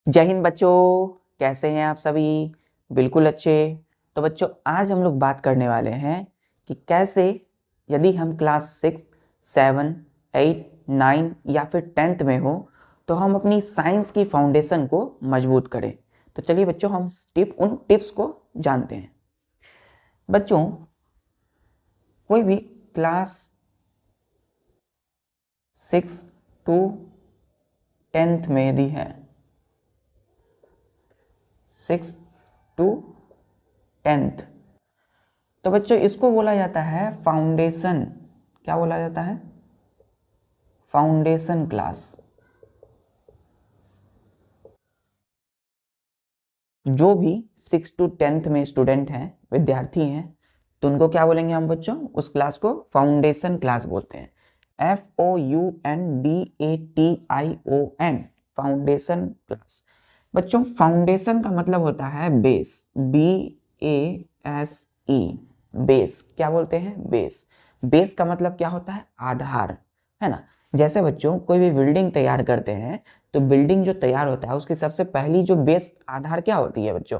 जय हिंद बच्चों, कैसे हैं आप सभी। बिल्कुल अच्छे। तो बच्चों आज हम लोग बात करने वाले हैं कि कैसे यदि हम क्लास 6, 7, 8, 9 या फिर 10th में हो तो हम अपनी साइंस की फाउंडेशन को मजबूत करें। तो चलिए बच्चों हम उन टिप्स को जानते हैं। बच्चों कोई भी क्लास 6 to 10th में यदि है, 6 to 10th, तो बच्चों इसको बोला जाता है फाउंडेशन। क्या बोला जाता है? Foundation class. जो भी 6 to 10th में स्टूडेंट हैं, विद्यार्थी हैं, तो उनको क्या बोलेंगे हम बच्चों? उस क्लास को फाउंडेशन क्लास बोलते हैं। FOUNDATION, foundation class. बच्चों फाउंडेशन का मतलब होता है बेस, BASE, बेस। क्या बोलते हैं? बेस। बेस का मतलब क्या होता है? आधार, है ना। जैसे बच्चों कोई भी बिल्डिंग तैयार करते हैं तो बिल्डिंग जो तैयार होता है उसकी सबसे पहली जो बेस आधार क्या होती है बच्चों?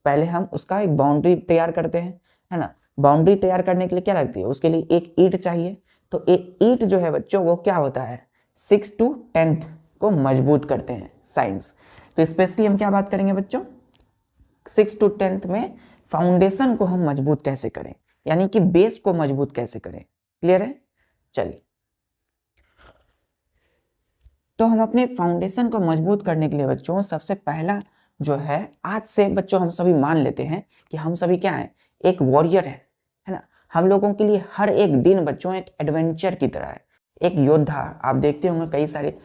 पहले हम उसका एक बाउंड्री तैयार करते हैं, है ना। बाउंड्री तैयार करने के लिए क्या लगती है? उसके लिए एक ईंट चाहिए। तो एक ईंट जो है बच्चों वो क्या होता है? 6 to 10th को मजबूत करते हैं साइंस। तो स्पेशली हम क्या बात करेंगे बच्चों? 6 to 10th में फाउंडेशन को हम मजबूत कैसे करें, यानी कि बेस को मजबूत कैसे करें। क्लियर है? चलिए, तो हम अपने फाउंडेशन को मजबूत करने के लिए बच्चों सबसे पहला जो है, आज से बच्चों हम सभी मान लेते हैं कि हम सभी क्या हैं? एक वॉरियर है ना। हम लोगों के लिए हर एक दिन बच्चों एक एडवेंचर की तरह है, एक योद्धा। आप देखते होंगे कई सारे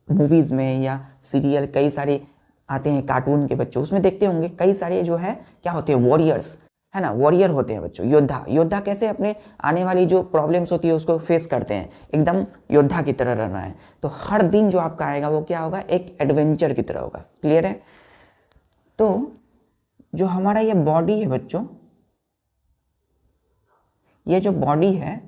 मूवीज में या सीरियल कई सारे आते हैं कार्टून के बच्चों, उसमें देखते होंगे कई सारे जो है क्या होते हैं? वॉरियर्स, है ना। वॉरियर होते हैं बच्चों, योद्धा। योद्धा कैसे अपने आने वाली जो प्रॉब्लम्स होती है उसको फेस करते हैं, एकदम योद्धा की तरह रहना है। तो हर दिन जो आपका आएगा वो क्या होगा? एक एडवेंचर की तरह होगा। क्लियर है? तो जो हमारा ये बॉडी है बच्चों, ये जो बॉडी है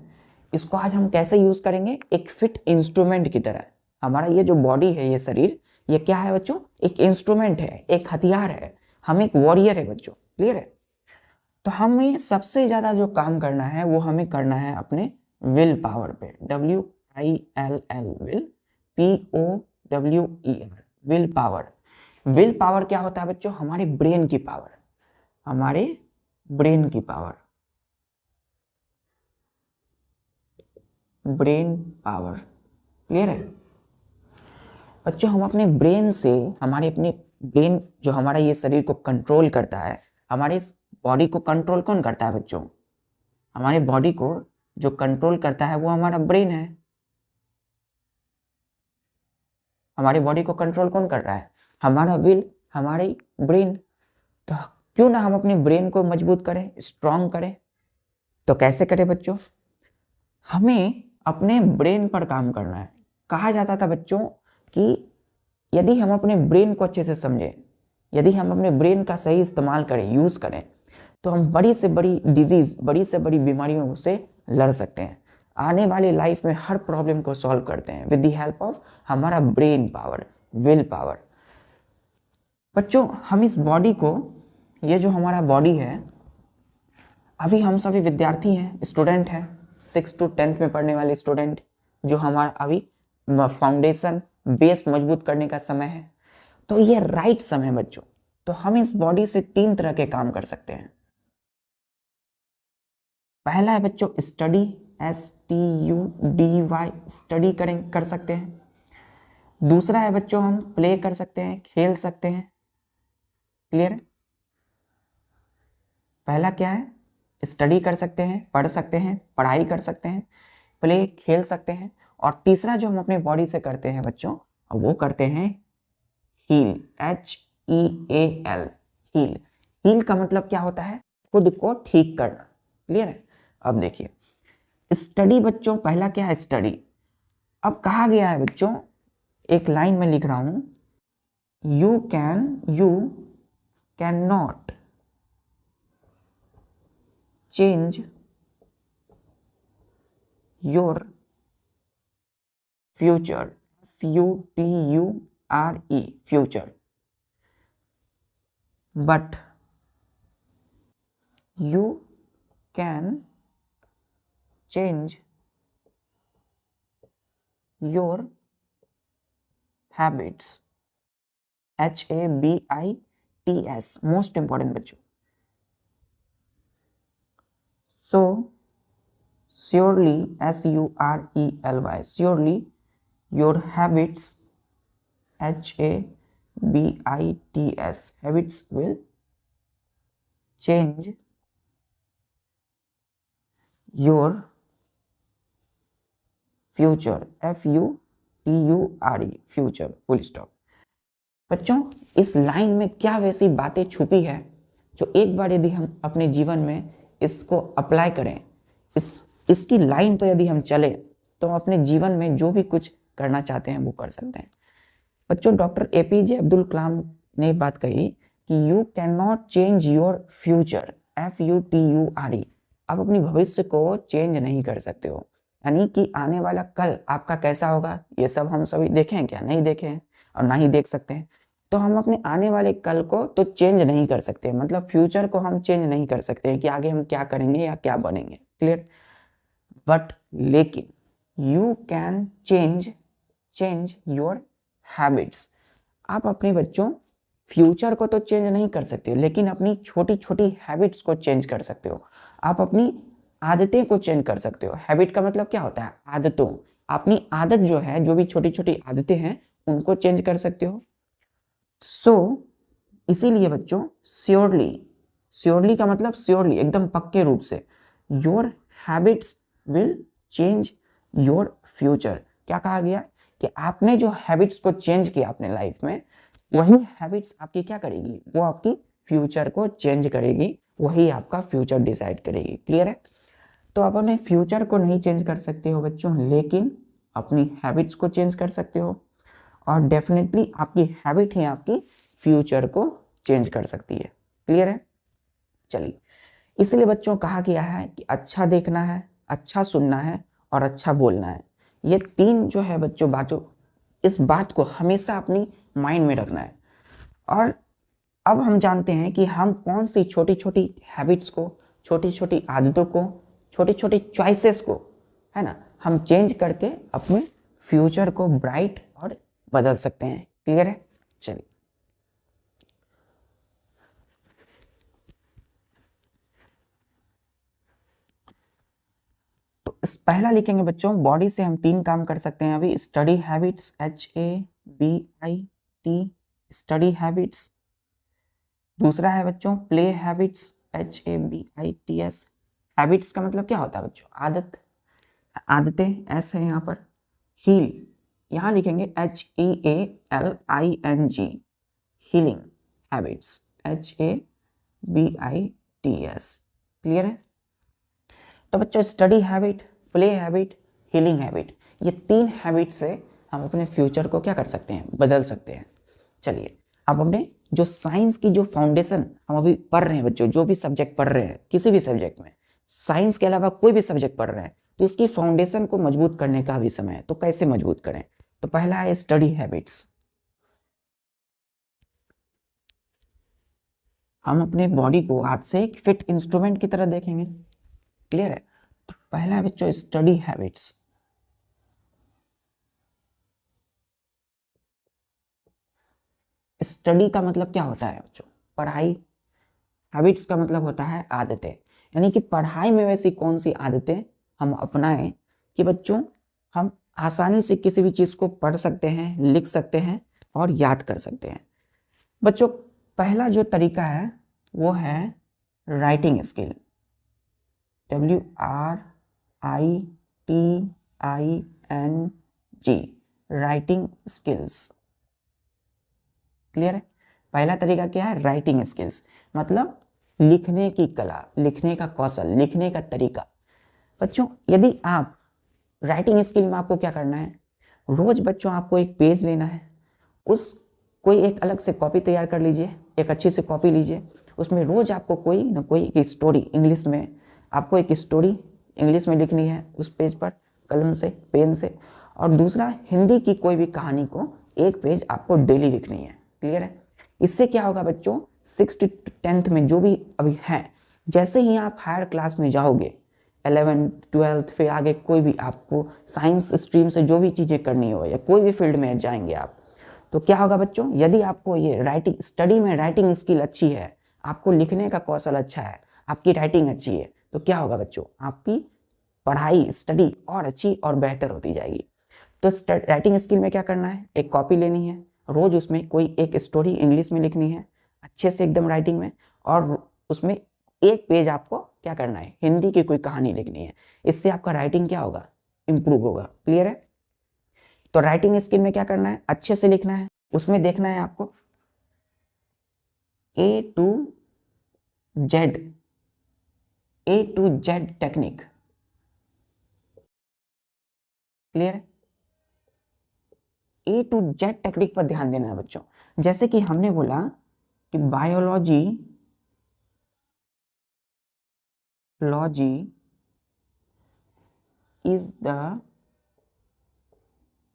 इसको आज हम कैसे यूज करेंगे? एक फिट इंस्ट्रूमेंट की तरह। हमारा ये जो बॉडी है, ये शरीर, ये क्या है बच्चों? एक इंस्ट्रूमेंट है, एक हथियार है। हम एक वॉरियर है बच्चों। क्लियर है? तो हमें सबसे ज्यादा जो काम करना है वो हमें करना है अपने विल पावर पे। WILL, will, POWER, will power. Will power क्या होता है बच्चों? हमारे ब्रेन की पावर, हमारे ब्रेन की पावर, ब्रेन पावर। क्लियर है बच्चों? हम अपने ब्रेन से, हमारे अपने ब्रेन जो हमारा ये शरीर को कंट्रोल करता है, हमारे इस बॉडी को कंट्रोल कौन करता है बच्चों? हमारे बॉडी को जो कंट्रोल करता है वो हमारा ब्रेन है। हमारी बॉडी को कंट्रोल कौन कर रहा है? हमारा विल, हमारी ब्रेन। तो क्यों ना हम अपने ब्रेन को मजबूत करें, स्ट्रांग करें। तो कैसे करें बच्चों? हमें अपने ब्रेन पर काम करना है। कहा जाता था बच्चों कि यदि हम अपने ब्रेन को अच्छे से समझें, यदि हम अपने ब्रेन का सही इस्तेमाल करें, यूज करें, तो हम बड़ी से बड़ी डिजीज, बड़ी से बड़ी बीमारियों से लड़ सकते हैं। आने वाली लाइफ में हर प्रॉब्लम को सॉल्व करते हैं विद द हेल्प ऑफ हमारा ब्रेन पावर, विल पावर। बच्चों हम इस बॉडी को, ये जो हमारा बॉडी है, अभी हम सभी विद्यार्थी हैं, स्टूडेंट हैं, 6 to 10th में पढ़ने वाले स्टूडेंट, जो हमारा अभी फाउंडेशन, बेस मजबूत करने का समय है। तो ये राइट समय है बच्चों। तो हम इस बॉडी से 3 तरह के काम कर सकते हैं। पहला है बच्चों स्टडी, STUDY, स्टडी कर सकते हैं। दूसरा है बच्चों हम प्ले कर सकते हैं, खेल सकते हैं। क्लियर है? पहला क्या है? स्टडी कर सकते हैं, पढ़ सकते हैं, पढ़ाई कर सकते हैं, प्ले, खेल सकते हैं। और तीसरा जो हम अपने बॉडी से करते हैं बच्चों, वो करते हैं हील, HEAL, हील। हील का मतलब क्या होता है? खुद को ठीक करना। क्लियर है? अब देखिए स्टडी बच्चों, पहला क्या है? स्टडी। अब कहा गया है बच्चों, एक लाइन में लिख रहा हूं, you can not change your future, FUTURE, future. But you can change your habits. HABITS, most important बच्चों. So surely, SURELY, surely your habits, HABITS, habits will change your future. FUTURE, future, full stop. बच्चों इस line में क्या वैसी बातें छुपी है जो एक बार यदि हम अपने जीवन में इसको अप्लाई करें, इसकी लाइन तो यदि हम चले तो हम अपने जीवन में जो भी कुछ करना चाहते हैं वो कर सकते हैं. बच्चों डॉक्टर APJ अब्दुल कलाम ने बात कही कि you can not change your future. FUTURE, आप अपनी भविष्य को चेंज नहीं कर सकते हो. यानी कि आने वाला कल आपका कैसा होगा ये सब हम सभी देखे हैं क्या? नहीं देखे हैं और ना ही देख सकते हैं. तो हम अपने आने वाले कल को तो चेंज नहीं कर सकते, मतलब फ्यूचर को हम चेंज नहीं कर सकते हैं कि आगे हम क्या करेंगे या क्या बनेंगे. क्लियर? बट लेकिन you can change your habits. आप अपने बच्चों फ्यूचर को तो चेंज नहीं कर सकते, लेकिन अपनी छोटी छोटी हैबिट्स को चेंज कर सकते हो. आप अपनी आदतें को चेंज कर सकते हो. हैबिट का मतलब क्या होता है? आदतों. अपनी आदत जो है, जो भी छोटी छोटी आदतें हैं उनको चेंज कर सकते हो. सो इसीलिए बच्चों श्योरली का मतलब श्योरली, एकदम पक्के रूप से. Your habits will change your future. क्या कहा गया कि आपने जो हैबिट्स को चेंज किया अपने लाइफ में, वही हैबिट्स आपकी क्या करेगी? वो आपकी फ्यूचर को चेंज करेगी, वही आपका फ्यूचर डिसाइड करेगी. क्लियर है? तो आप अपने फ्यूचर को नहीं चेंज कर सकते हो बच्चों, लेकिन अपनी हैबिट्स को चेंज कर सकते हो. और डेफिनेटली आपकी हैबिट ही आपकी फ्यूचर को चेंज कर सकती है. क्लियर है? चलिए, इसलिए बच्चों कहा गया है कि अच्छा देखना है, अच्छा सुनना है और अच्छा बोलना है. ये तीन जो है बच्चों इस बात को हमेशा अपनी माइंड में रखना है. और अब हम जानते हैं कि हम कौन सी छोटी छोटी हैबिट्स को, छोटी छोटी आदतों को, छोटी छोटी चॉइसेस को, है ना, हम चेंज करके अपने फ्यूचर को ब्राइट और बदल सकते हैं. क्लियर है? चलिए, तो इस पहला लिखेंगे बच्चों, बॉडी से हम 3 काम कर सकते हैं अभी. Study habits, HABIT, study habits. दूसरा है बच्चों प्ले हैबिट्स, HABITS. हैबिट्स का मतलब क्या होता है बच्चों? आदतें, S है यहाँ पर. हील, यहाँ लिखेंगे HEALING, healing habits, HABITS. Clear है? तो बच्चों study habit, play habit, healing habit, ये 3 हैबिट से हम अपने फ्यूचर को क्या कर सकते हैं? बदल सकते हैं. चलिए, अब अपने जो साइंस की जो फाउंडेशन हम अभी पढ़ रहे हैं बच्चों, जो भी सब्जेक्ट पढ़ रहे हैं, किसी भी सब्जेक्ट में, साइंस के अलावा कोई भी सब्जेक्ट पढ़ रहे हैं, तो उसकी फाउंडेशन को मजबूत करने का भी समय है. तो कैसे मजबूत करें? तो पहला है स्टडी हैबिट्स. हम अपने बॉडी को हाथ से एक फिट इंस्ट्रूमेंट की तरह देखेंगे. क्लियर है? तो पहला है बच्चों स्टडी हैबिट्स. स्टडी का मतलब क्या होता है बच्चों? पढ़ाई. हैबिट्स का मतलब होता है आदतें. यानी कि पढ़ाई में वैसी कौन सी आदतें हम अपनाएं कि बच्चों हम आसानी से किसी भी चीज़ को पढ़ सकते हैं, लिख सकते हैं और याद कर सकते हैं. बच्चों पहला जो तरीका है वो है writing skill, WRITING, writing skills. Clear है? पहला तरीका क्या है? राइटिंग स्किल्स, मतलब लिखने की कला, लिखने का कौशल, लिखने का तरीका. बच्चों यदि आप राइटिंग स्किल में आपको क्या करना है? रोज बच्चों आपको एक पेज लेना है, उस कोई एक अलग से कॉपी तैयार कर लीजिए, एक अच्छी से कॉपी लीजिए, उसमें रोज आपको कोई ना कोई एक स्टोरी इंग्लिश में, आपको एक स्टोरी इंग्लिश में लिखनी है उस पेज पर कलम से, पेन से. और दूसरा हिंदी की कोई भी कहानी को एक पेज आपको डेली लिखनी है। क्लियर है? इससे क्या होगा बच्चों, 6th to 10th में जो भी अभी है, जैसे ही आप हायर क्लास में जाओगे, 11th 12th फिर आगे कोई भी आपको साइंस स्ट्रीम से जो भी चीज़ें करनी हो या कोई भी फील्ड में जाएंगे आप, तो क्या होगा बच्चों, यदि आपको ये राइटिंग स्टडी में राइटिंग स्किल अच्छी है, आपको लिखने का कौशल अच्छा है, आपकी राइटिंग अच्छी है, तो क्या होगा बच्चों, आपकी पढ़ाई स्टडी और अच्छी और बेहतर होती जाएगी। तो राइटिंग स्किल में क्या करना है, एक कॉपी लेनी है, रोज उसमें कोई एक स्टोरी इंग्लिश में लिखनी है अच्छे से एकदम राइटिंग में, और उसमें एक पेज आपको क्या करना है, हिंदी की कोई कहानी लिखनी है। इससे आपका राइटिंग क्या होगा, इंप्रूव होगा। क्लियर है? तो राइटिंग स्किल में क्या करना है, अच्छे से लिखना है, उसमें देखना है आपको A to Z technique. Clear है? A to Z टेक्निक पर ध्यान देना है बच्चों। जैसे कि हमने बोला कि biology is the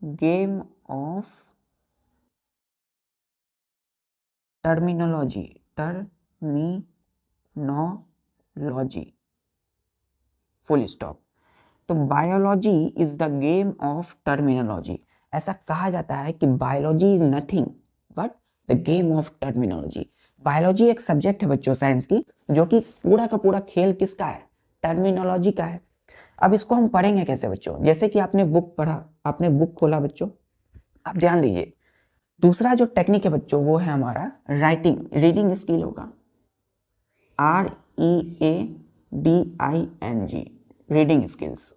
game of terminology, full stop. तो biology is the game of terminology. ऐसा कहा जाता है कि biology is nothing but the game of terminology. Biology एक सब्जेक्ट है बच्चों साइंस की, जो कि पूरा का पूरा खेल किसका है, टर्मिनोलॉजी का है। अब इसको हम पढ़ेंगे कैसे बच्चों, जैसे कि आपने बुक पढ़ा, आपने बुक खोला बच्चों, आप ध्यान दीजिए। दूसरा जो टेक्निक है बच्चों वो है हमारा रीडिंग स्किल होगा, READING, रीडिंग स्किल्स।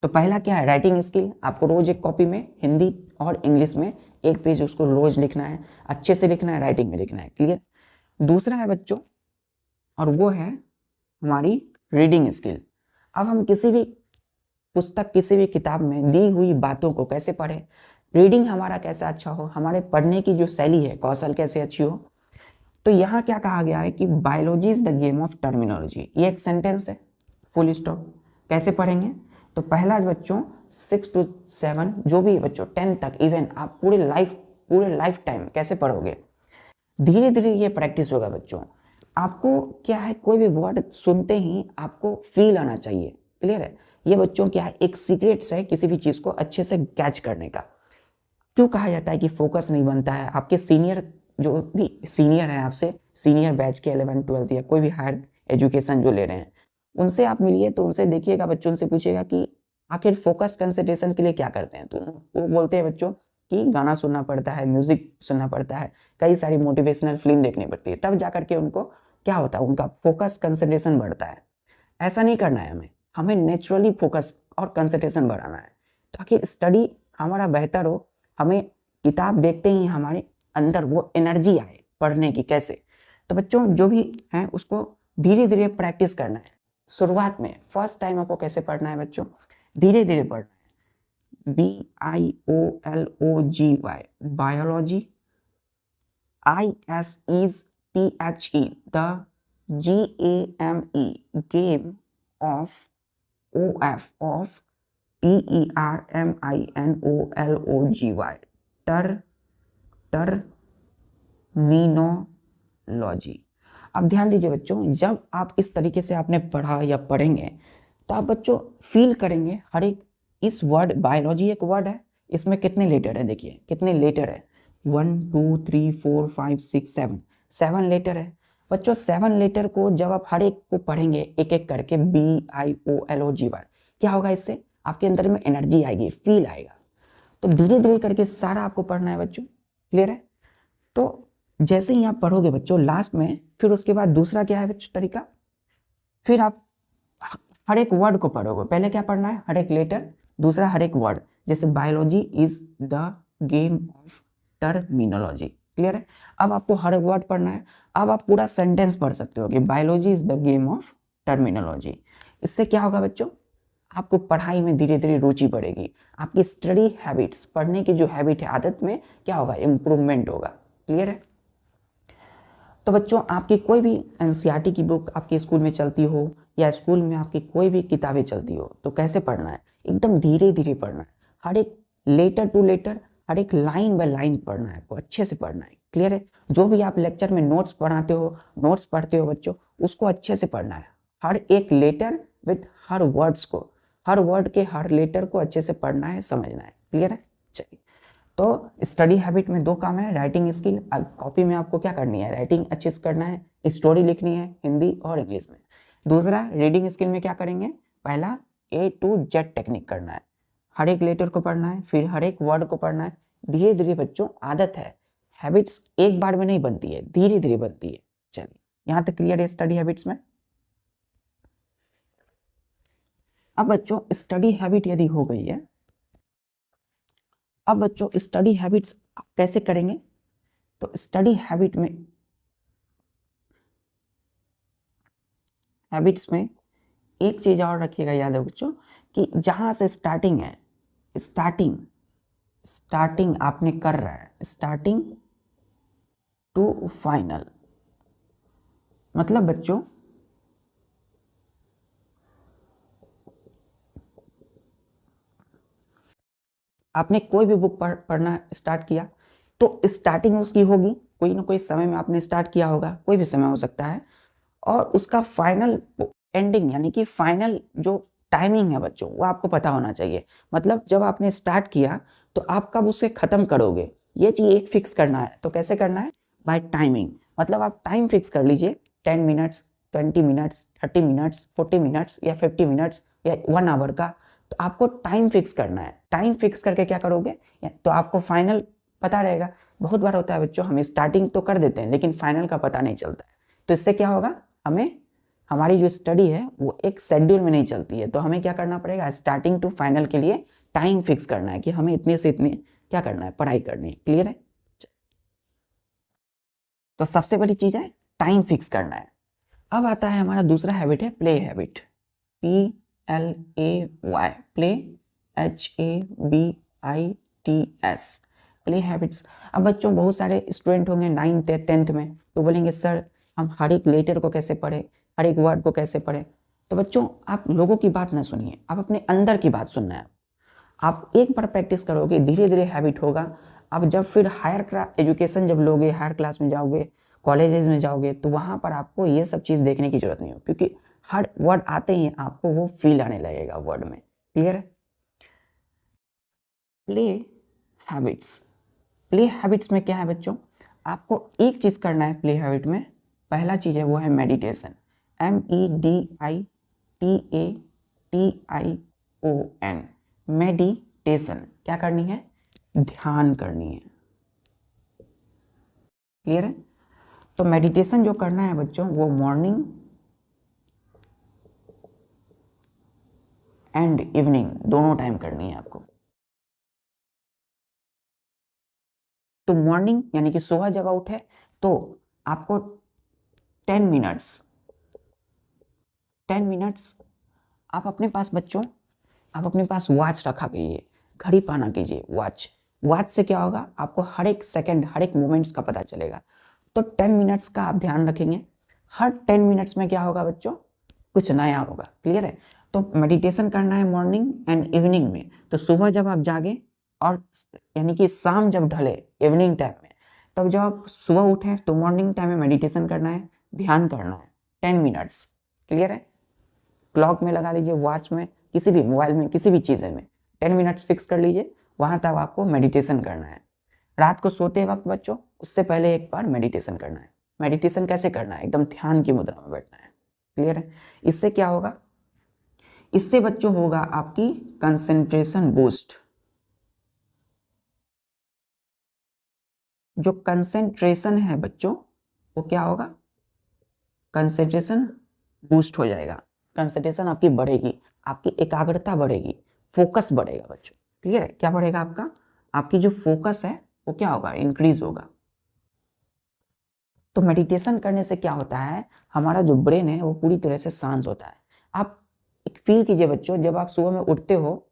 तो पहला क्या है, राइटिंग स्किल। आपको रोज एक कॉपी में हिंदी और इंग्लिश में एक पेज उसको रोज लिखना है, अच्छे से लिखना है, राइटिंग में लिखना है। क्लियर? दूसरा है बच्चों, और वो है हमारी रीडिंग स्किल। अब हम किसी भी पुस्तक, किसी भी किताब में दी हुई बातों को कैसे पढ़ें, रीडिंग हमारा कैसा अच्छा हो, हमारे पढ़ने की जो शैली है, कौशल कैसे अच्छी हो। तो यहाँ क्या कहा गया है कि biology is the game of terminology. ये एक सेंटेंस है, फुल स्टॉप। कैसे पढ़ेंगे, तो पहला बच्चों 6 to 7 जो भी बच्चों 10 तक, इवन आप पूरे लाइफ टाइम कैसे पढ़ोगे, धीरे धीरे ये प्रैक्टिस होगा बच्चों। आपको क्या है, कोई भी वर्ड सुनते ही आपको फील आना चाहिए। क्लियर है? ये बच्चों क्या है, एक सीक्रेट्स है किसी भी चीज़ को अच्छे से कैच करने का। क्यों कहा जाता है कि फोकस नहीं बनता है, आपके सीनियर जो भी सीनियर है, आपसे सीनियर बैच के 11th 12th या कोई भी हायर एजुकेशन जो ले रहे हैं, उनसे आप मिलिए तो उनसे देखिएगा बच्चों, से पूछिएगा कि आखिर फोकस कंसंट्रेशन के लिए क्या करते हैं। तो वो बोलते हैं बच्चों कि गाना सुनना पड़ता है, म्यूजिक सुनना पड़ता है, कई सारी मोटिवेशनल फिल्म देखनी पड़ती है, तब जाकर के उनको क्या होता है, उनका फोकस कंसंट्रेशन बढ़ता है। ऐसा नहीं करना है हमें नेचुरली फोकस और कंसंट्रेशन बढ़ाना है, ताकि स्टडी हमारा बेहतर हो। हमें किताब देखते ही हमारे अंदर वो एनर्जी आए पढ़ने की। कैसे, तो बच्चों जो भी है उसको धीरे धीरे प्रैक्टिस करना है। शुरुआत में फर्स्ट टाइम आपको कैसे पढ़ना है बच्चों, धीरे धीरे पढ़ना है। BIOLOGY biology, ISETHE the GAME game of, OF of, TERMINOLOGY terminology. अब ध्यान दीजिए बच्चों, जब आप इस तरीके से आपने पढ़ा या पढ़ेंगे तो आप बच्चों फील करेंगे हर एक इस वर्ड, बायोलॉजी एक वर्ड है, इसमें कितने लेटर है, देखिए कितने लेटर है, 1 2 3 4 5 6 7 लेटर है बच्चों। 7 लेटर को जब आप हर एक को पढ़ेंगे एक एक करके, BIOLOGY, क्या होगा, इससे आपके अंदर में एनर्जी आएगी, फील आएगा। तो धीरे धीरे करके सारा आपको पढ़ना है बच्चों। क्लियर है? तो जैसे ही आप पढ़ोगे बच्चों लास्ट में, फिर उसके बाद दूसरा क्या है बच्चों तरीका, फिर आप हर एक वर्ड को पढ़ोगे। पहले क्या पढ़ना है, हर एक लेटर, दूसरा हर एक वर्ड। जैसे biology is the game of terminology. Clear है? अब आपको हर एक वर्ड पढ़ना है। अब आप पूरा सेंटेंस पढ़ सकते हो कि biology is the game of terminology. इससे क्या होगा बच्चों, आपको पढ़ाई में धीरे धीरे रुचि बढ़ेगी, आपकी स्टडी हैबिट्स, पढ़ने की जो हैबिट है, आदत में क्या होगा, इम्प्रूवमेंट होगा। क्लियर है? तो बच्चों आपकी कोई भी NCERT की बुक आपके स्कूल में चलती हो या स्कूल में आपकी कोई भी किताबें चलती हो, तो कैसे पढ़ना है, एकदम धीरे धीरे पढ़ना है। हर एक लेटर टू लेटर, हर एक लाइन बाय लाइन पढ़ना है आपको, अच्छे से पढ़ना है। क्लियर है? जो भी आप लेक्चर में नोट्स पढ़ते हो बच्चों, उसको अच्छे से पढ़ना है। हर एक लेटर विथ हर वर्ड्स को, हर वर्ड के हर लेटर को अच्छे से पढ़ना है, समझना है। क्लियर है? चलिए, तो स्टडी हैबिट में 2 काम है, राइटिंग स्किल, कॉपी में आपको क्या करनी है, राइटिंग अच्छे से करना है, स्टोरी लिखनी है हिंदी और इंग्लिश में। दूसरा, रीडिंग स्किल में क्या करेंगे, पहला A to Z टेक्निक करना है, हर एक लेटर को पढ़ना है, फिर हर एक वर्ड को पढ़ना है। धीरे धीरे बच्चों, आदत है, हैबिट्स एक बार में नहीं बनती है, धीरे धीरे बनती है। चलिए, यहाँ तक क्लियर है स्टडी हैबिट्स में। अब बच्चों स्टडी हैबिट यदि हो गई है, अब बच्चों स्टडी हैबिट्स कैसे करेंगे, तो स्टडी हैबिट्स में एक चीज और रखिएगा याद है बच्चों, कि जहां से स्टार्टिंग है, स्टार्टिंग आपने कर रहा है, स्टार्टिंग टू फाइनल, मतलब बच्चों आपने कोई भी बुक पढ़ना स्टार्ट किया तो स्टार्टिंग उसकी होगी, कोई ना कोई समय में आपने स्टार्ट किया होगा, कोई भी समय हो सकता है, और उसका फाइनल एंडिंग यानी कि फाइनल जो टाइमिंग है बच्चों, वो आपको पता होना चाहिए। मतलब जब आपने स्टार्ट किया तो आप कब उसे खत्म करोगे, ये चीज एक फिक्स करना है। तो कैसे करना है, बाय टाइमिंग, मतलब आप टाइम फिक्स कर लीजिए, 10 मिनट्स, 20 मिनट्स, 30 मिनट्स, 40 मिनट्स या 50 मिनट्स या 1 आवर का। तो आपको टाइम फिक्स करना है, टाइम फिक्स करके क्या करोगे, तो आपको फाइनल पता रहेगा। बहुत बार होता है बच्चों, हम स्टार्टिंग तो कर देते हैं लेकिन फाइनल का पता नहीं चलता है। तो इससे क्या होगा, हमें हमारी जो स्टडी है वो एक शेड्यूल में नहीं चलती है। तो हमें क्या करना पड़ेगा, स्टार्टिंग टू फाइनल के लिए टाइम फिक्स करना है कि हमें इतने से इतने क्या करना है, पढ़ाई करनी है। क्लियर है? तो सबसे बड़ी चीज है टाइम फिक्स करना है। अब आता है हमारा दूसरा हैबिट है play habit, PLAY, play, HABITS, play habits. अब बच्चों बहुत सारे स्टूडेंट होंगे 9th 10th में, तो बोलेंगे सर हम हर एक लेटर को कैसे पढ़े, हर एक वर्ड को कैसे पढ़े। तो बच्चों आप लोगों की बात ना सुनिए, आप अपने अंदर की बात सुनना है। आप एक बार प्रैक्टिस करोगे, धीरे धीरे हैबिट होगा। आप जब फिर हायर एजुकेशन जब लोगे, हायर क्लास में जाओगे, कॉलेजेस में जाओगे, तो वहाँ पर आपको ये सब चीज़ देखने की जरूरत नहीं हो, क्योंकि हर वर्ड आते ही आपको वो फील आने लगेगा वर्ड में। क्लियर है? प्ले हैबिट्स, प्ले हैबिट्स में क्या है बच्चों, आपको एक चीज़ करना है प्ले हैबिट में। पहला चीज़ है वो है मेडिटेशन, MEDITATION, मेडिटेशन। क्या करनी है, ध्यान करनी है। क्लियर है? तो मेडिटेशन जो करना है बच्चों, वो मॉर्निंग एंड इवनिंग दोनों टाइम करनी है आपको। तो मॉर्निंग यानी कि सुबह जब उठे तो आपको 10 मिनट्स आप अपने पास बच्चों, आप अपने पास वॉच रखा कीजिए, घड़ी पाना कीजिए। वॉच से क्या होगा, आपको हर एक सेकंड, हर एक मोमेंट्स का पता चलेगा। तो 10 मिनट्स का आप ध्यान रखेंगे, हर 10 मिनट्स में क्या होगा बच्चों, कुछ नया होगा। क्लियर है? तो मेडिटेशन करना है मॉर्निंग एंड इवनिंग में। तो सुबह जब आप जागे और यानी कि शाम जब ढले, इवनिंग टाइम में, तब जब आप सुबह उठे तो मॉर्निंग टाइम में मेडिटेशन करना है, ध्यान करना है 10 मिनट्स। क्लियर है? क्लॉक में लगा लीजिए, वॉच में, किसी भी मोबाइल में, किसी भी चीज़ में 10 मिनट्स फिक्स कर लीजिए, वहाँ तक आपको मेडिटेशन करना है। रात को सोते वक्त बच्चों उससे पहले एक बार मेडिटेशन करना है। मेडिटेशन कैसे करना है, एकदम ध्यान की मुद्रा में बैठना है। क्लियर है? इससे क्या होगा, इससे बच्चों होगा आपकी कंसंट्रेशन बूस्ट। जो कंसंट्रेशन है बच्चों वो क्या होगा, कंसंट्रेशन बूस्ट हो जाएगा, कंसंट्रेशन आपकी बढ़ेगी, आपकी एकाग्रता बढ़ेगी, फोकस बढ़ेगा बच्चों। क्लियर है? क्या बढ़ेगा आपका, आपकी जो फोकस है वो क्या होगा, इंक्रीज होगा। तो मेडिटेशन करने से क्या होता है, हमारा जो ब्रेन है वो पूरी तरह से शांत होता है। आप एक फील कीजिए बच्चों, जब आप सुबह में उठते हो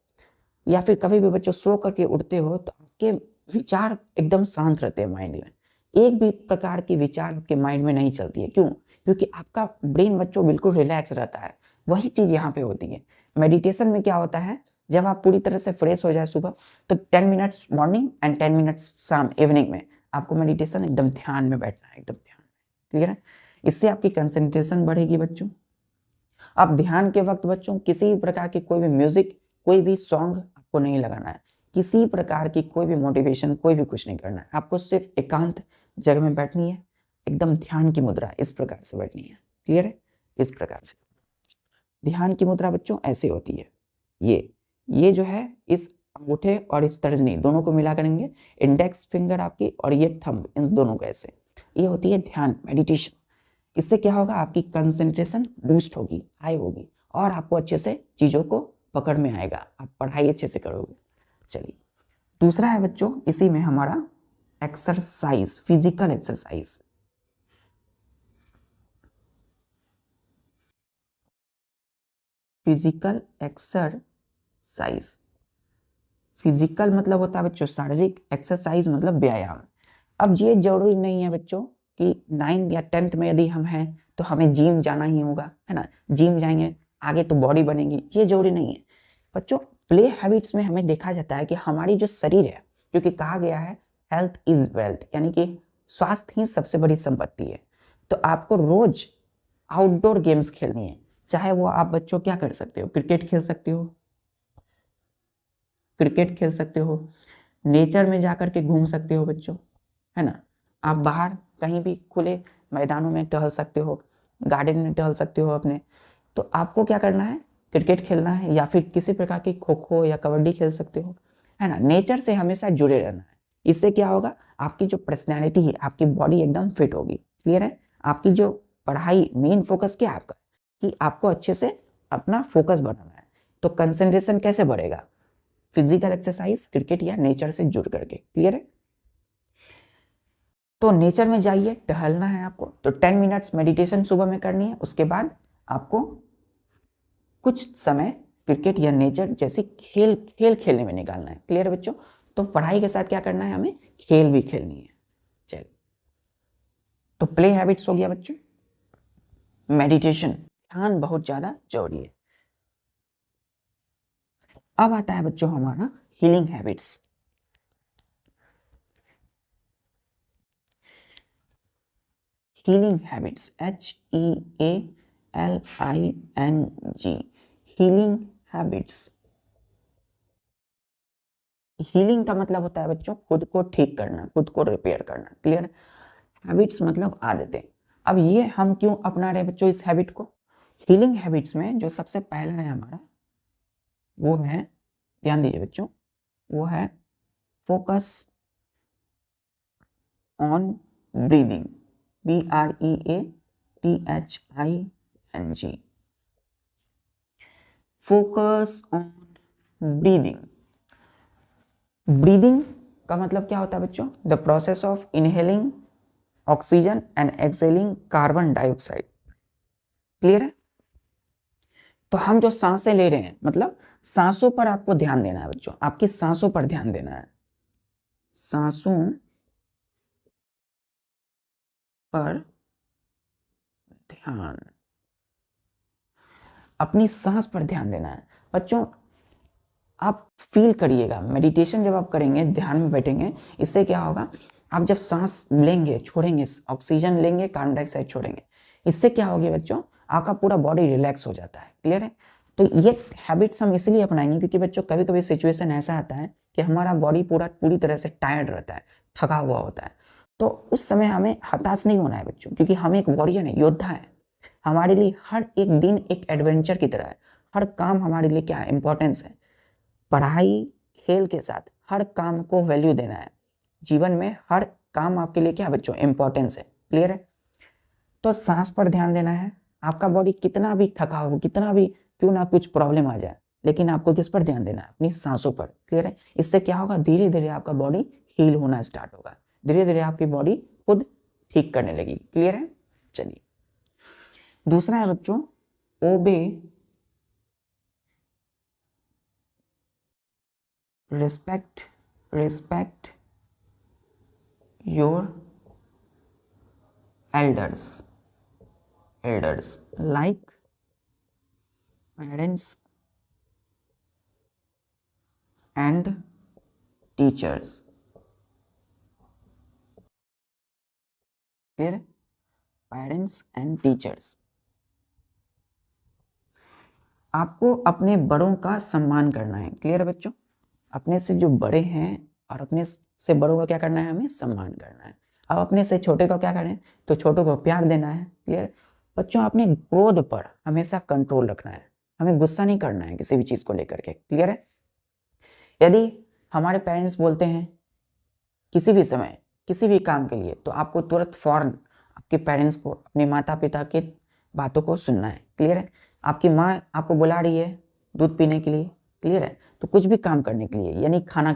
या फिर कभी भी बच्चों सो करके उठते हो तो आपके विचार एकदम शांत रहते हैं माइंड में, एक भी प्रकार की विचार आपके माइंड में नहीं चलती है। क्यों? क्योंकि आपका ब्रेन बच्चों बिल्कुल रिलैक्स रहता है। वही चीज़ यहाँ पे होती है। मेडिटेशन में क्या होता है, जब आप पूरी तरह से फ्रेश हो जाए सुबह, तो 10 मिनट्स मॉर्निंग एंड 10 मिनट्स शाम इवनिंग में आपको मेडिटेशन एकदम ध्यान में बैठना है, एकदम ध्यान में, क्लियर है। इससे आपकी कंसंट्रेशन बढ़ेगी बच्चों। अब ध्यान के वक्त बच्चों किसी प्रकार की कोई भी म्यूजिक, कोई भी सॉन्ग आपको नहीं लगाना है, किसी प्रकार की कोई भी मोटिवेशन, कोई भी कुछ नहीं करना है। आपको सिर्फ एकांत जगह में बैठनी है, एकदम ध्यान की मुद्रा इस प्रकार से बैठनी है, क्लियर है। इस प्रकार से ध्यान की मुद्रा बच्चों ऐसे होती है, ये जो है इस अंगूठे और इस तर्जनी दोनों को मिला करेंगे, इंडेक्स फिंगर आपकी और ये थंब, इन दोनों को ऐसे, ये होती है ध्यान, मेडिटेशन। इससे क्या होगा, आपकी कंसंट्रेशन बूस्ट होगी, हाई होगी, और आपको अच्छे से चीजों को पकड़ में आएगा, आप पढ़ाई अच्छे से करोगे। चलिए दूसरा है बच्चों इसी में हमारा exercise, physical exercise. Physical exercise, physical मतलब होता है बच्चों शारीरिक, एक्सरसाइज मतलब व्यायाम। अब ये जरूरी नहीं है बच्चों कि 9 या 10th में यदि हम हैं तो हमें जिम जाना ही होगा, है ना, जिम जाएंगे आगे तो बॉडी बनेगी, ये जरूरी नहीं है बच्चों। प्ले हैबिट्स में हमें देखा जाता है कि हमारी जो शरीर है, क्योंकि कहा गया है हेल्थ इज वेल्थ, यानी कि स्वास्थ्य ही सबसे बड़ी संपत्ति है। तो आपको रोज आउटडोर गेम्स खेलनी है, चाहे वो आप बच्चों क्या कर सकते हो, क्रिकेट खेल सकते हो, क्रिकेट खेल सकते हो, नेचर में जाकर के घूम सकते हो बच्चों, है ना, आप बाहर कहीं भी खुले मैदानों में टहल सकते हो, गार्डन में टहल सकते हो अपने। तो आपको क्या करना है, क्रिकेट खेलना है या फिर किसी प्रकार की खो खो या कबड्डी खेल सकते हो, है ना। नेचर से हमेशा जुड़े रहना है, इससे क्या होगा, आपकी जो पर्सनैलिटी है, आपकी बॉडी एकदम फिट होगी, क्लियर है। आपकी जो पढ़ाई, मेन फोकस क्या है आपका, कि आपको अच्छे से अपना फोकस बनाना है। तो कंसंट्रेशन कैसे बढ़ेगा, फिजिकल एक्सरसाइज, क्रिकेट या नेचर से जुड़ करके, क्लियर है। तो नेचर में जाइए, टहलना है आपको, तो 10 मिनट्स मेडिटेशन सुबह में करनी है, उसके बाद आपको कुछ समय क्रिकेट या नेचर जैसी खेल खेलने में निकालना है, क्लियर है बच्चों। तो पढ़ाई के साथ क्या करना है, हमें खेल भी खेलनी है। चलिए, तो प्ले हैबिट्स हो गया बच्चों, मेडिटेशन, ध्यान बहुत ज्यादा जरूरी है। अब आता है बच्चों हमारा healing habits. Healing habits, HEALING, healing habits. Healing का मतलब होता है बच्चों खुद को ठीक करना, खुद को रिपेयर करना, क्लियर। हैबिट्स मतलब आदतें। अब ये हम क्यों अपना रहे बच्चों इस हैबिट को, हीलिंग हैबिट्स में जो सबसे पहला है हमारा, वो है, ध्यान दीजिए बच्चों, वो है focus on breathing, BREATHING, focus on breathing. Breathing का मतलब क्या होता है बच्चों, the process of inhaling oxygen and exhaling carbon dioxide, clear है। तो हम जो सांसें ले रहे हैं, मतलब सांसों पर आपको ध्यान देना है बच्चों, आपकी सांसों पर ध्यान देना है, सांसों पर ध्यान, अपनी सांस पर ध्यान देना है बच्चों। आप फील करिएगा, मेडिटेशन जब आप करेंगे, ध्यान में बैठेंगे, इससे क्या होगा, आप जब सांस लेंगे छोड़ेंगे, ऑक्सीजन लेंगे कार्बन डाइऑक्साइड छोड़ेंगे, इससे क्या होगी बच्चों, आपका पूरा बॉडी रिलैक्स हो जाता है, क्लियर है। तो ये हैबिट्स हम इसलिए अपनाएंगे क्योंकि बच्चों कभी कभी सिचुएशन ऐसा आता है कि हमारा बॉडी पूरी तरह से टायर्ड रहता है, थका हुआ होता है। तो उस समय हमें हताश नहीं होना है बच्चों, क्योंकि हम एक वॉरियर है, योद्धा है। हमारे लिए हर एक दिन एक एडवेंचर की तरह है, हर काम हमारे लिए क्या है, इंपॉर्टेंस है। पढ़ाई खेल के साथ हर काम को वैल्यू देना है, जीवन में हर काम आपके लिए क्या बच्चों, इंपॉर्टेंस है, क्लियर है। तो सांस पर ध्यान देना है, आपका बॉडी कितना भी थका हो, कितना भी क्यों ना कुछ प्रॉब्लम आ जाए, लेकिन आपको किस पर ध्यान देना है, अपनी सांसों पर, क्लियर है। इससे क्या होगा, धीरे धीरे आपका बॉडी हील होना स्टार्ट होगा, धीरे धीरे आपकी बॉडी खुद ठीक करने लगी, क्लियर है। चलिए दूसरा है बच्चों, ओबे respect your elders like parents, and teachers. Clear है? Parents and teachers. आपको अपने बड़ों का सम्मान करना है। क्लियर है बच्चों? अपने से जो बड़े हैं और अपने से बड़ों का क्या करना है? हमें सम्मान करना है। अब अपने से छोटे को क्या करें? तो छोटों को प्यार देना है। क्लियर? बच्चों अपने क्रोध पर हमेशा कंट्रोल रखना है, हमें गुस्सा नहीं करना है किसी भी चीज को लेकर के। क्लियर है? यदि हमारे पेरेंट्स बोलते हैं किसी भी समय किसी भी काम के लिए, तो आपको तुरंत फौरन आपके पेरेंट्स को, अपने माता पिता की बातों को सुनना है। क्लियर है? आपकी माँ आपको बुला रही है दूध पीने के लिए, क्लियर है, तो कुछ भी काम करने के लिए, यानी खाना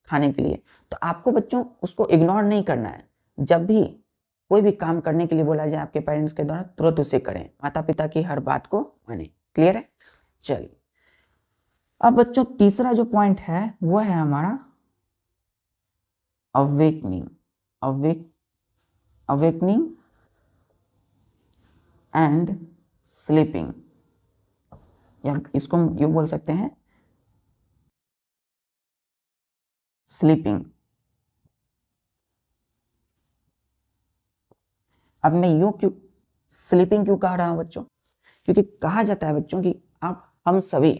खाने के लिए, तो आपको बच्चों उसको इग्नोर नहीं करना है। जब भी कोई भी काम करने के लिए बोला जाए आपके पेरेंट्स के द्वारा, तुरंत उसे करें, माता पिता की हर बात को माने। क्लियर है? चलिए, अब बच्चों तीसरा जो पॉइंट है वो है हमारा अवेकनिंग। अवेकनिंग एंड स्लीपिंग, या इसको हम यूं बोल सकते हैं स्लीपिंग। अब मैं यूं क्यों स्लीपिंग क्यों कह रहा हूं बच्चों? क्योंकि कहा जाता है बच्चों कि हम सभी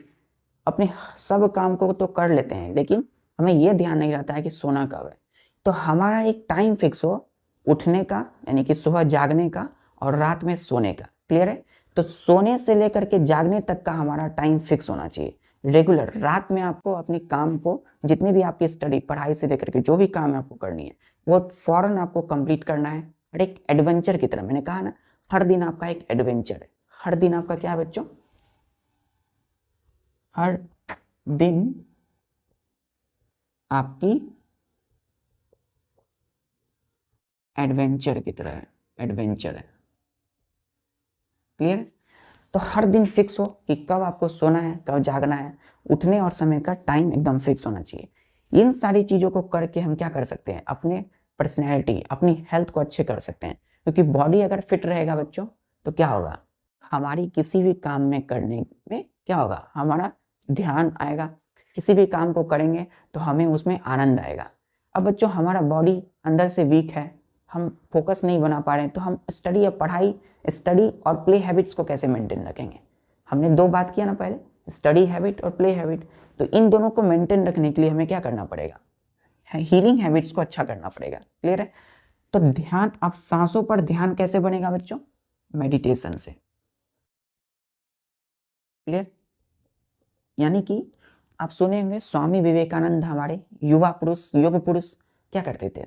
अपने सब काम को तो कर लेते हैं, लेकिन हमें यह ध्यान नहीं रहता है कि सोना कब है। तो हमारा एक टाइम फिक्स हो उठने का, यानी कि सुबह जागने का और रात में सोने का। क्लियर है? तो सोने से लेकर के जागने तक का हमारा टाइम फिक्स होना चाहिए। रेगुलर रात में आपको अपने काम को, जितनी भी आपकी स्टडी पढ़ाई से लेकर के जो भी काम आपको करनी है, वो फौरन आपको कंप्लीट करना है। और एक एडवेंचर की तरह, मैंने कहा ना, हर दिन आपका एक एडवेंचर है। हर दिन आपका क्या है बच्चों? हर दिन आपकी एडवेंचर की तरह है, एडवेंचर है। क्लियर? तो हर दिन फिक्स हो कि कब आपको सोना है, कब जागना है, उठने और समय का टाइम एकदम फिक्स होना चाहिए। इन सारी चीजों को करके हम क्या कर सकते हैं? अपने पर्सनैलिटी, अपनी हेल्थ को अच्छे कर सकते हैं। क्योंकि बॉडी अगर फिट रहेगा बच्चों, तो क्या होगा? हमारी किसी भी काम में करने में क्या होगा? हमारा ध्यान आएगा। किसी भी काम को करेंगे तो हमें उसमें आनंद आएगा। अब बच्चों हमारा बॉडी अंदर से वीक है, हम फोकस नहीं बना पा रहे हैं, तो हम स्टडी या पढ़ाई, स्टडी और प्ले हैबिट्स को कैसे मेंटेन रखेंगे? हमने दो बात किया ना पहले, स्टडी हैबिट और प्ले हैबिट। तो इन दोनों को मेंटेन रखने के लिए हमें क्या करना पड़ेगा? हीलिंग हैबिट्स को अच्छा करना पड़ेगा। क्लियर है? तो ध्यान, अब सांसों पर ध्यान कैसे बनेगा बच्चों? मेडिटेशन से। क्लियर? यानी कि आप सुने होंगे स्वामी विवेकानंद, हमारे युवा पुरुष, योग पुरुष, क्या करते थे?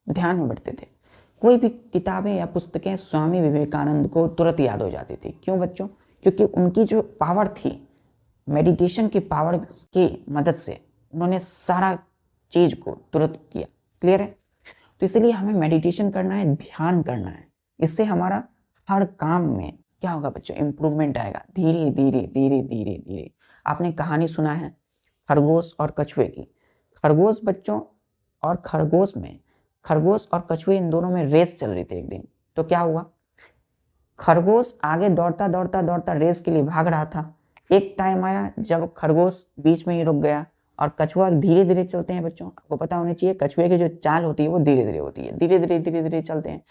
ध्यान में बैठते थे। कोई भी किताबें या पुस्तकें स्वामी विवेकानंद को तुरंत याद हो जाती थी। क्यों बच्चों? क्योंकि उनकी जो पावर थी, मेडिटेशन की पावर की मदद से उन्होंने सारा चीज को तुरंत किया। क्लियर है? तो इसलिए हमें मेडिटेशन करना है, ध्यान करना है। इससे हमारा हर काम में क्या होगा बच्चों? इंप्रूवमेंट आएगा, धीरे धीरे धीरे धीरे धीरे। आपने कहानी सुना है खरगोश और कछुए की। खरगोश बच्चों और खरगोश और कछुए, इन दोनों में रेस चल रही थी एक दिन। तो क्या हुआ? खरगोश आगे दौड़ता दौड़ता दौड़ता रेस के लिए भाग रहा था। एक टाइम आया जब खरगोश बीच में ही रुक गया। और कछुआ धीरे धीरे चलते हैं बच्चों, आपको पता होना चाहिए कछुए की जो चाल होती है वो धीरे धीरे होती है, धीरे धीरे धीरे धीरे चलते हैं।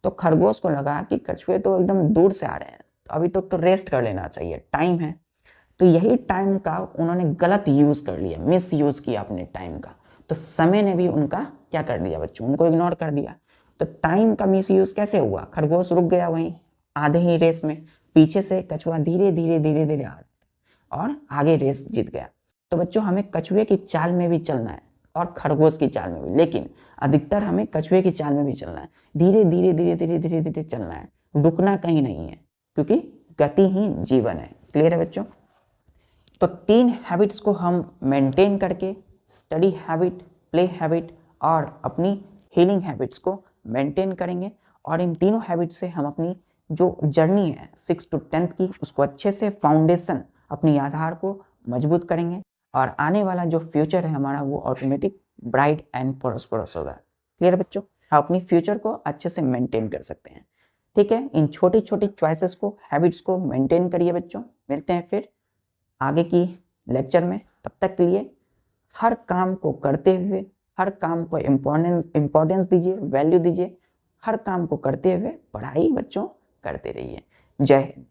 तो खरगोश को लगा कि कछुए तो एकदम दूर से आ रहे हैं, तो अभी तो रेस्ट कर लेना चाहिए, टाइम है। तो यही टाइम का उन्होंने गलत यूज कर लिया, मिस यूज किया अपने टाइम का। तो समय ने भी उनका क्या कर दिया बच्चों? उनको इग्नोर कर दिया। तो टाइम का मिस यूज कैसे हुआ? खरगोश रुक गया वहीं आधे ही रेस में, पीछे से कछुआ धीरे धीरे धीरे धीरे आ रहा था और आगे रेस जीत गया। तो बच्चों हमें कछुए की चाल में भी चलना है और खरगोश की चाल में भी, लेकिन अधिकतर हमें कछुए की चाल में भी चलना है। धीरे धीरे धीरे धीरे धीरे धीरे चलना है, रुकना कहीं नहीं है, क्योंकि गति ही जीवन है। क्लियर है बच्चों? तो 3 हैबिट्स को हम मेंटेन करके, स्टडी हैबिट, प्ले हैबिट और अपनी हीलिंग हैबिट्स को मेंटेन करेंगे। और इन तीनों हैबिट से हम अपनी जो जर्नी है 6 to 10th की, उसको अच्छे से फाउंडेशन, अपनी आधार को मजबूत करेंगे। और आने वाला जो फ्यूचर है हमारा, वो ऑटोमेटिक ब्राइट एंड प्रॉस्परस होगा। क्लियर बच्चों? हम अपनी फ्यूचर को अच्छे से मेंटेन कर सकते हैं। ठीक है? इन छोटी छोटी चॉइसेस को, हैबिट्स को मेंटेन करिए बच्चों। मिलते हैं फिर आगे की लेक्चर में। तब तक के लिए हर काम को करते हुए, हर काम को इम्पोर्टेंस दीजिए, वैल्यू दीजिए, हर काम को करते हुए पढ़ाई बच्चों करते रहिए। जय हिंद।